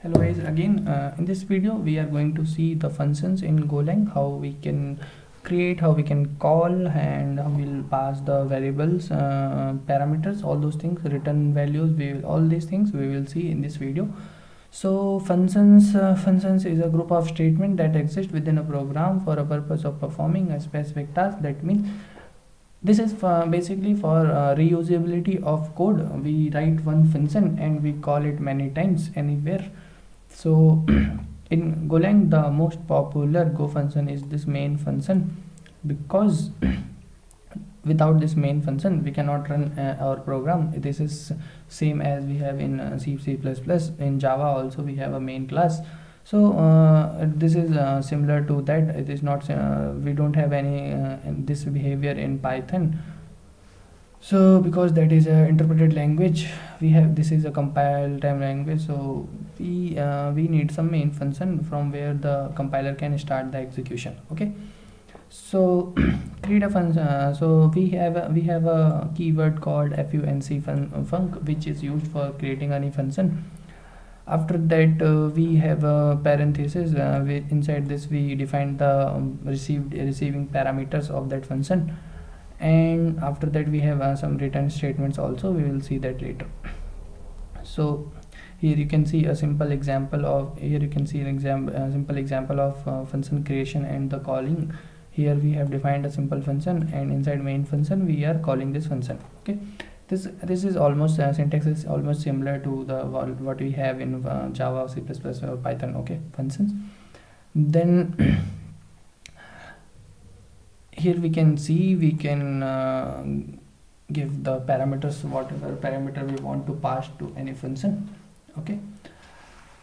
Hello guys, again in this video we are going to see the functions in Golang, how we can create, how we can call, and how we'll pass the variables, parameters, all those things, return values, all these things we will see in this video. So functions is a group of statements that exist within a program for a purpose of performing a specific task. That means this is basically for reusability of code. We write one function and we call it many times anywhere. So in Golang, the most popular Go function is this main function, because without this main function we cannot run our program. This is same as we have in C++. In Java also we have a main class. So this is similar to that. It is not we don't have any this behavior in Python. So because that is a interpreted language, we have, this is a compile time language, so we need some main function from where the compiler can start the execution. Okay, so create a function. So we have a keyword called func, which is used for creating any function. After that we have a parenthesis. Inside this we define the receiving parameters of that function, and after that we have some return statements also. We will see that later. So here you can see a simple example of simple example of function creation and the calling. Here we have defined a simple function, and inside main function we are calling this function. Okay, this is almost syntax is almost similar to the what we have in Java, C++, or Python. Okay, functions. Then here we can see we can give the parameters, whatever parameter we want to pass to any function. Okay,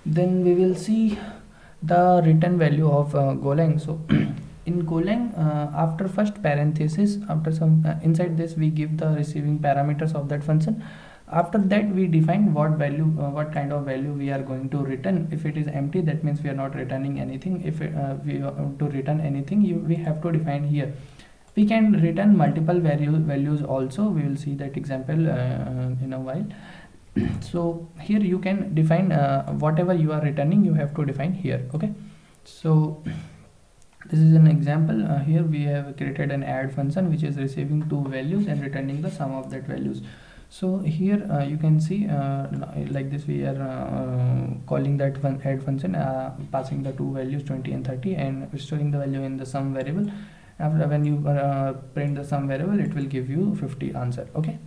then we will see the return value of Golang. So in Golang, after first parenthesis, after some inside this we give the receiving parameters of that function. After that we define what value, what kind of value we are going to return. If it is empty, that means we are not returning anything. If we want to return anything, we have to define here. We can return multiple values also. We will see that example in a while. So here you can define whatever you are returning, you have to define here. Okay, so this is an example. Here we have created an add function which is receiving two values and returning the sum of that values. So here you can see like this we are calling that add function, passing the two values 20 and 30 and storing the value in the sum variable. After, when you print the sum variable, it will give you 50 answer. Okay,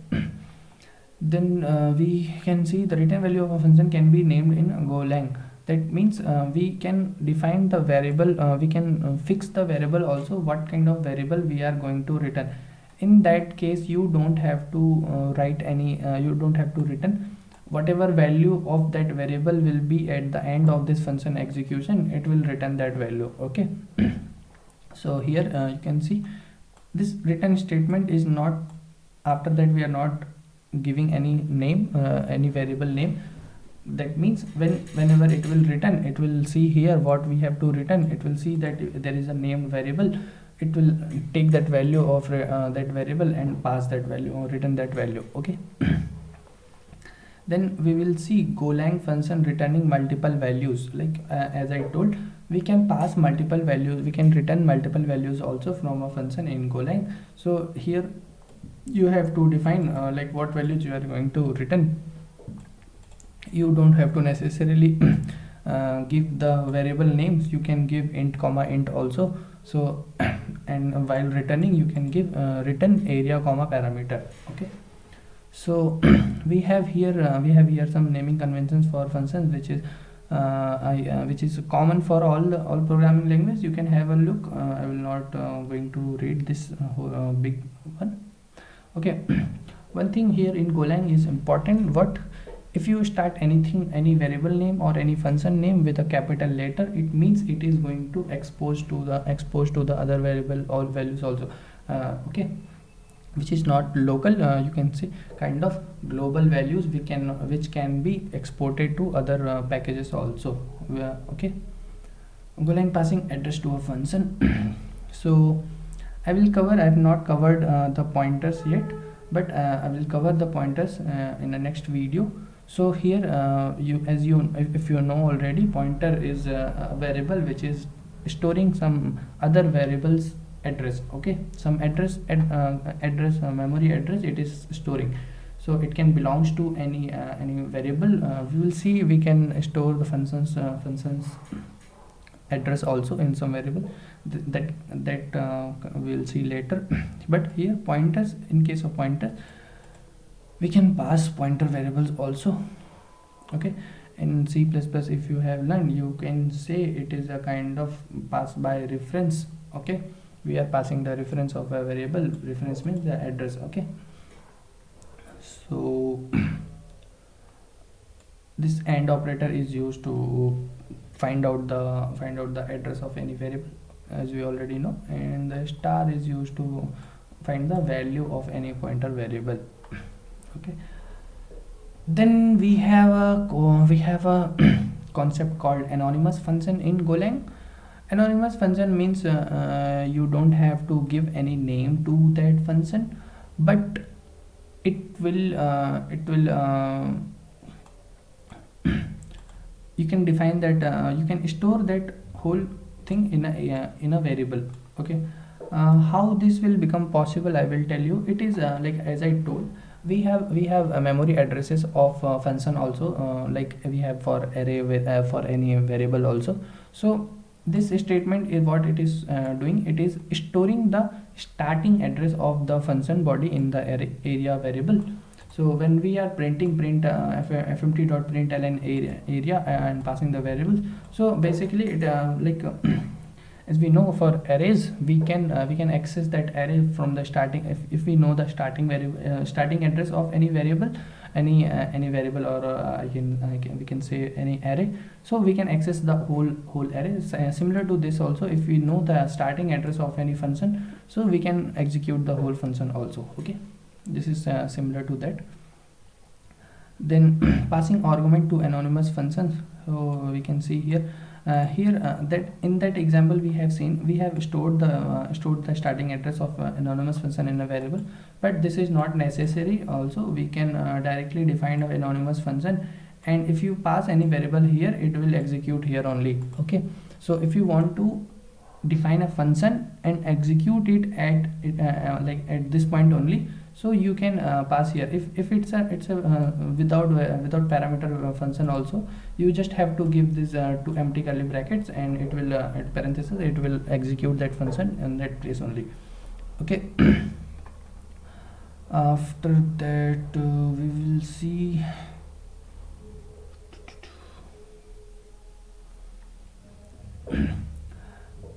then we can see the return value of a function can be named in Golang. That means we can define the variable, we can fix the variable also, what kind of variable we are going to return. In that case you don't have to write any, you don't have to return. Whatever value of that variable will be at the end of this function execution, it will return that value. Okay, so here you can see this return statement is not, after that we are not giving any name, any variable name. That means whenever it will return, it will see here what we have to return. It will see that there is a named variable. It will take that value of that variable and pass that value or return that value. Okay, then we will see Golang function returning multiple values. Like as I told, we can pass multiple values, we can return multiple values also from a function in Golang. So here you have to define like what values you are going to return. You don't have to necessarily give the variable names. You can give int comma int also. So and while returning you can give return area comma parameter. Okay, so we have here some naming conventions for functions, which is which is common for all programming languages. You can have a look. I will not going to read this big one. Okay, one thing here in Golang is important. What if you start anything, any variable name or any function name with a capital letter, it means it is going to expose to the other variable or values also. Okay, which is not local. You can see kind of global values which can be exported to other packages also. Okay, Golang passing address to a function. So I have not covered the pointers yet, but I will cover the pointers in the next video. So here if you know already, pointer is a variable which is storing some other variables address. Okay, some memory address it is storing. So it can belongs to any variable. We will see we can store the functions address also in some variable. That we'll see later. But here pointers, in case of pointers, we can pass pointer variables also. Okay, in C++ if you have learned, you can say it is a kind of pass by reference. Okay, we are passing the reference of a variable. Reference means the address. Okay, so this AND operator is used to find out the address of any variable, as we already know, and the star is used to find the value of any pointer variable. Okay, then we have a concept called anonymous function in Golang. Anonymous function means you don't have to give any name to that function, but it will you can define that you can store that whole thing in a variable. Okay, how this will become possible, I will tell you. It is like as I told, we have memory addresses of function also, like we have for array with for any variable also. So this statement is what it is doing. It is storing the starting address of the function body in the area variable. So when we are print fmt.println area and passing the variables, so basically it as we know, for arrays we can access that array from the starting. If we know the starting variable, starting address of any variable, any variable, or we can say any array, so we can access the whole array. Similar to this also, if we know the starting address of any function, so we can execute the whole function also. Okay, this is similar to that. Then passing argument to anonymous functions, so we can see here that in that example we have seen, we have stored the starting address of anonymous function in a variable, but this is not necessary. Also we can directly define an anonymous function, and if you pass any variable here, it will execute here only. Okay, so if you want to define a function and execute it at this point only, so you can pass here. If it's a without parameter function also, you just have to give this two empty curly brackets, and it will at parenthesis it will execute that function in that place only. Okay. After that we will see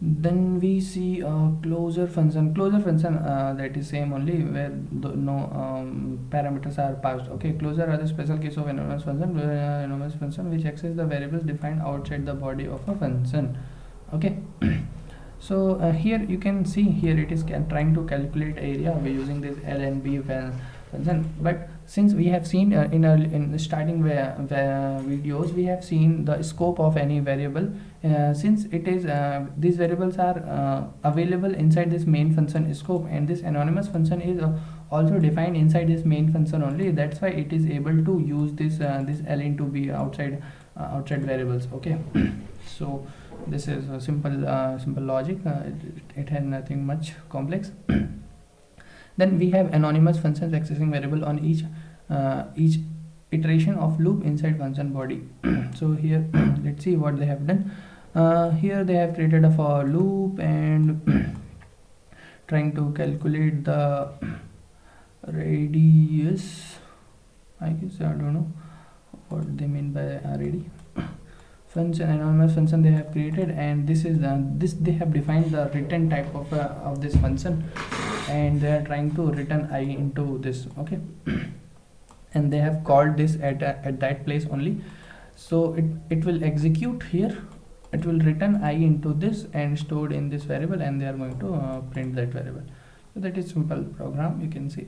then we see closure function. That is same only, where no parameters are passed. Okay, closure are the special case of anonymous function, anonymous function which access the variables defined outside the body of a function. Okay. So here you can see, here it is trying to calculate area by using this lnb function. But since we have seen in the starting videos, we have seen the scope of any variable. Since it is these variables are available inside this main function scope, and this anonymous function is also defined inside this main function only. That's why it is able to use this ln to be outside variables. Okay. So this is a simple logic. It has nothing much complex. Then we have anonymous functions accessing variable on each iteration of loop inside function body. So here let's see what they have done. Here they have created a for loop and trying to calculate the radius. I guess I don't know what they mean by radius. Function, anonymous function they have created, and this is they have defined the return type of this function, and they are trying to return I into this. Okay. And they have called this at that place only. So it will execute here, it will return I into this and stored in this variable, and they are going to print that variable. So that is simple program, you can see.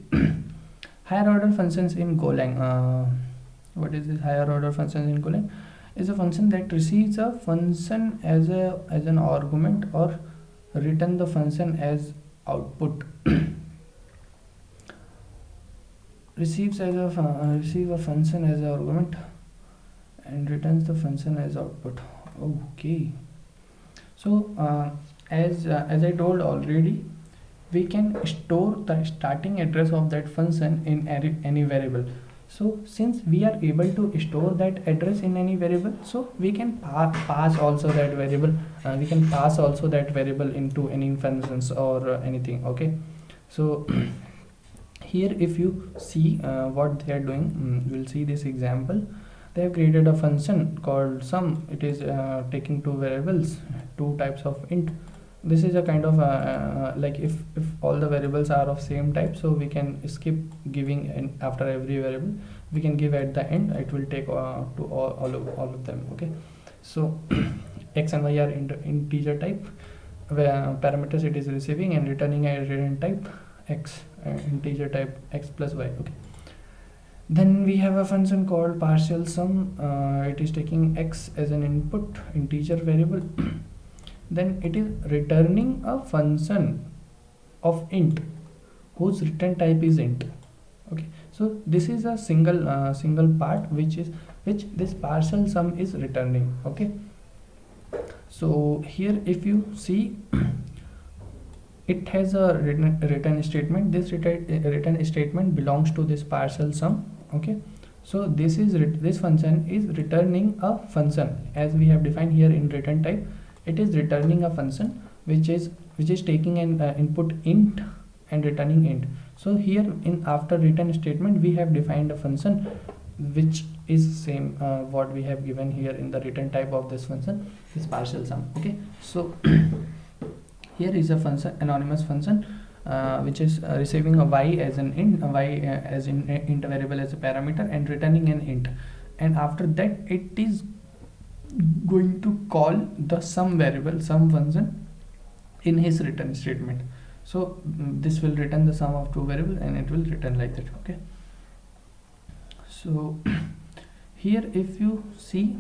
Higher order functions in Golang. What is this higher order functions in Golang? Is a function that receives a function as an argument or return the function as output. receives as a receive a function as an argument and returns the function as output. Okay, so as I told already, we can store the starting address of that function in any variable. So since we are able to store that address in any variable, so we can pass also that variable, we can pass also that variable into any functions or anything. Okay, so here if you see what they are doing, we'll see this example. They have created a function called sum. It is taking two variables, two types of int. This is a kind of like if all the variables are of same type, so we can skip giving in after every variable, we can give at the end. It will take to all of them. Okay, so x and y are integer type, where parameters it is receiving and returning a return type x, integer type x plus y. Okay, then we have a function called partial sum. It is taking x as an input integer variable then it is returning a function of int whose return type is int. Okay, so this is a single part which this partial sum is returning. Okay, so here if you see it has a return statement. This return statement belongs to this partial sum. Okay, so this function is returning a function as we have defined here in return type. It is returning a function which is taking an input int and returning int. So here in after return statement we have defined a function which is same what we have given here in the return type of this function, this partial sum. Okay, so here is a function, anonymous function which is receiving a y as an int, a y as in int variable as a parameter and returning an int, and after that it is going to call the sum variable, sum function in his return statement. So this will return the sum of two variables and it will return like that. Okay, so here if you see,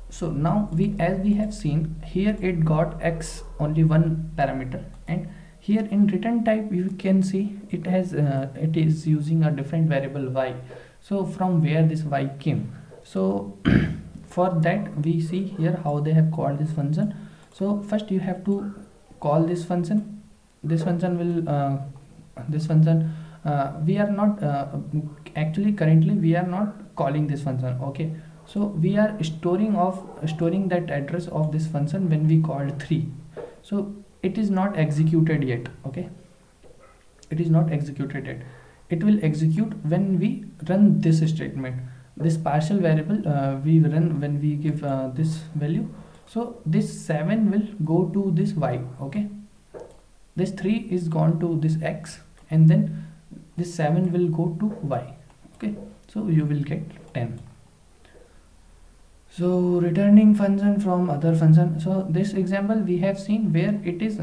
so now as we have seen here it got x only one parameter, and here in return type you can see it has it is using a different variable y. So from where this y came? So for that we see here how they have called this function. So first you have to call this function. This function will we are not actually currently we are not calling this function. Okay, so we are storing that address of this function when we called 3. So it is not executed yet. Okay, it is not executed yet. It will execute when we run this statement. This partial variable we run when we give this value. So this 7 will go to this y. Okay, this 3 is gone to this x, and then this 7 will go to y. Okay, so you will get 10. So returning function from other function. So this example we have seen where it is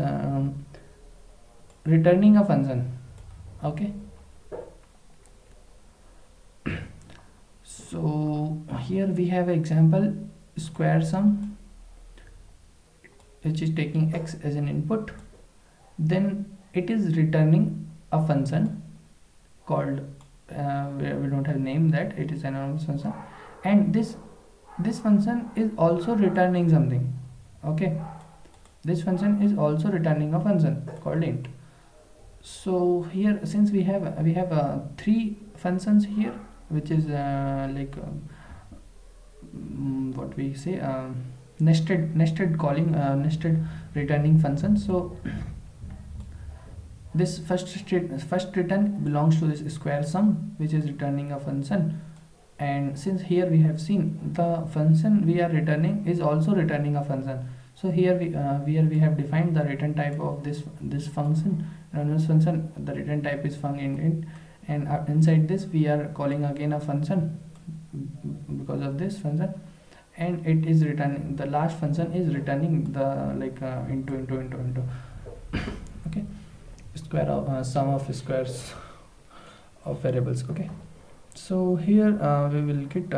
returning a function. Okay, so here we have example square sum which is taking x as an input, then it is returning a function called we don't have name, that it is an anonymous function, and this function is also returning something. Okay, this function is also returning a function called int. So here since we have 3 functions here, which is what we say nested calling, nested returning function. So this first return belongs to this square sum which is returning a function, and since here we have seen the function we are returning is also returning a function. So here we have defined the return type of this function, anonymous function. The return type is func int, and inside this we are calling again a function because of this function, and it is returning, the last function is returning the into okay, square of sum of squares of variables. Okay, so here we will get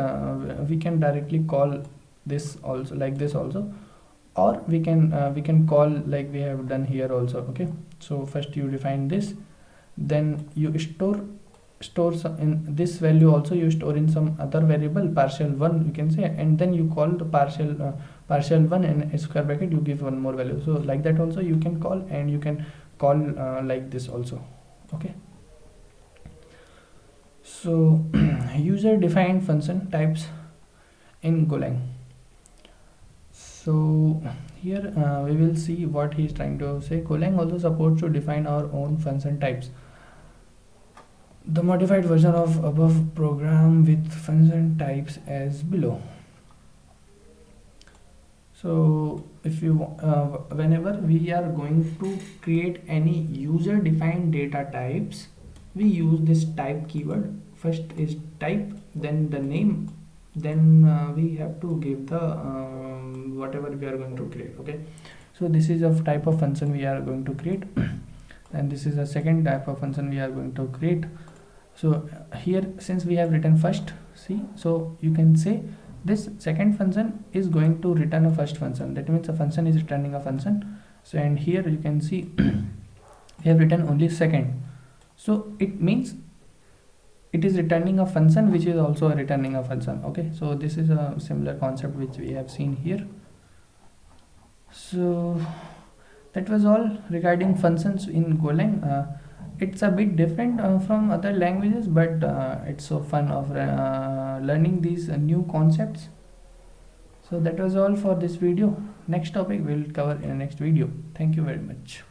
we can directly call this also like this also, or we can call like we have done here also. Okay, so first you define this, then you store some in this value, also you store in some other variable partial1 you can say, and then you call the partial1 in a square bracket, you give one more value. So like that also you can call, and you can call like this also. Okay, so user defined function types in Golang. So here we will see what he is trying to say. Golang also supports to define our own function types. The modified version of above program with function types as below. So if you whenever we are going to create any user defined data types, we use this type keyword. First is type, then the name, then we have to give the whatever we are going to create. Okay, so this is a type of function we are going to create and this is a second type of function we are going to create. So here, since we have written first, see, so you can say this second function is going to return a first function. That means a function is returning a function. So and here you can see we have written only second, so it means it is returning a function which is also returning a function. Okay, so this is a similar concept which we have seen here. So that was all regarding functions in Golang. It's a bit different from other languages, but it's so fun of learning these new concepts. So that was all for this video. Next topic we'll cover in the next video. Thank you very much.